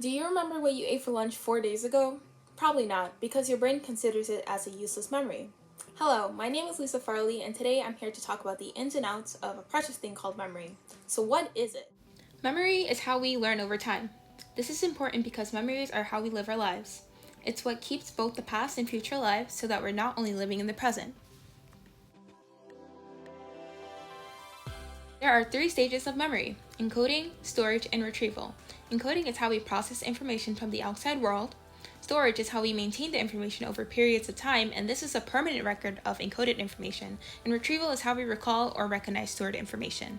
Do you remember what you ate for lunch 4 days ago? Probably not, because your brain considers it as a useless memory. Hello, my name is Lisa Farley, and today I'm here to talk about the ins and outs of a precious thing called memory. So what is it? Memory is how we learn over time. This is important because memories are how we live our lives. It's what keeps both the past and future alive so that we're not only living in the present. There are 3 stages of memory: encoding, storage, and retrieval. Encoding is how we process information from the outside world. Storage is how we maintain the information over periods of time, and this is a permanent record of encoded information. And retrieval is how we recall or recognize stored information.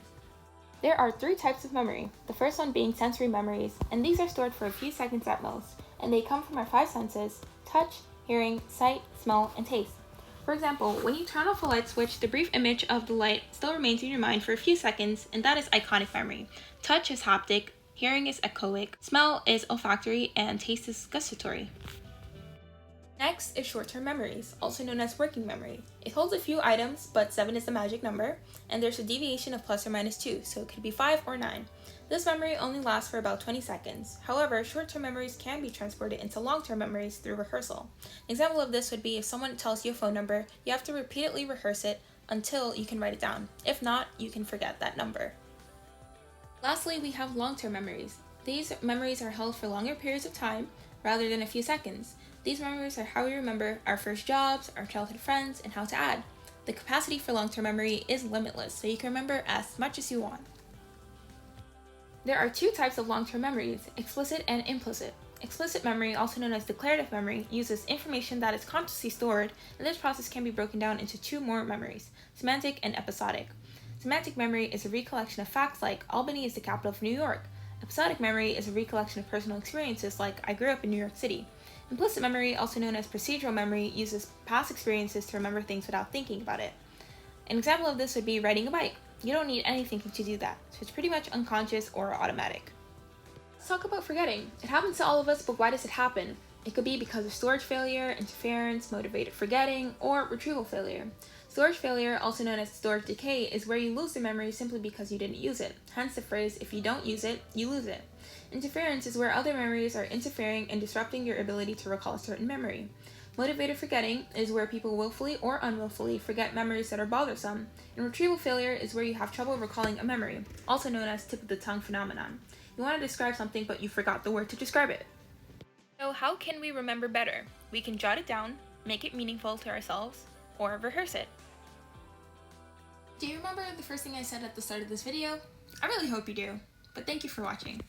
There are 3 types of memory, the first one being sensory memories, and these are stored for a few seconds at most, and they come from our 5 senses: touch, hearing, sight, smell, and taste. For example, when you turn off a light switch, the brief image of the light still remains in your mind for a few seconds, and that is iconic memory. Touch is haptic, hearing is echoic, smell is olfactory, and taste is gustatory. Next is short-term memories, also known as working memory. It holds a few items, but 7 is the magic number, and there's a deviation of plus or minus 2, so it could be 5 or 9. This memory only lasts for about 20 seconds. However, short-term memories can be transported into long-term memories through rehearsal. An example of this would be if someone tells you a phone number, you have to repeatedly rehearse it until you can write it down. If not, you can forget that number. Lastly, we have long-term memories. These memories are held for longer periods of time rather than a few seconds. These memories are how we remember our first jobs, our childhood friends, and how to add. The capacity for long-term memory is limitless, so you can remember as much as you want. There are 2 types of long-term memories, explicit and implicit. Explicit memory, also known as declarative memory, uses information that is consciously stored, and this process can be broken down into 2 more memories: semantic and episodic. Semantic memory is a recollection of facts like Albany is the capital of New York. Episodic memory is a recollection of personal experiences like I grew up in New York City. Implicit memory, also known as procedural memory, uses past experiences to remember things without thinking about it. An example of this would be riding a bike. You don't need any thinking to do that, so it's pretty much unconscious or automatic. Let's talk about forgetting. It happens to all of us, but why does it happen? It could be because of storage failure, interference, motivated forgetting, or retrieval failure. Storage failure, also known as storage decay, is where you lose the memory simply because you didn't use it. Hence the phrase, if you don't use it, you lose it. Interference is where other memories are interfering and disrupting your ability to recall a certain memory. Motivated forgetting is where people willfully or unwillfully forget memories that are bothersome. And retrieval failure is where you have trouble recalling a memory, also known as tip of the tongue phenomenon. You want to describe something, but you forgot the word to describe it. So how can we remember better? We can jot it down, make it meaningful to ourselves, or rehearse it. Do you remember the first thing I said at the start of this video? I really hope you do, but thank you for watching.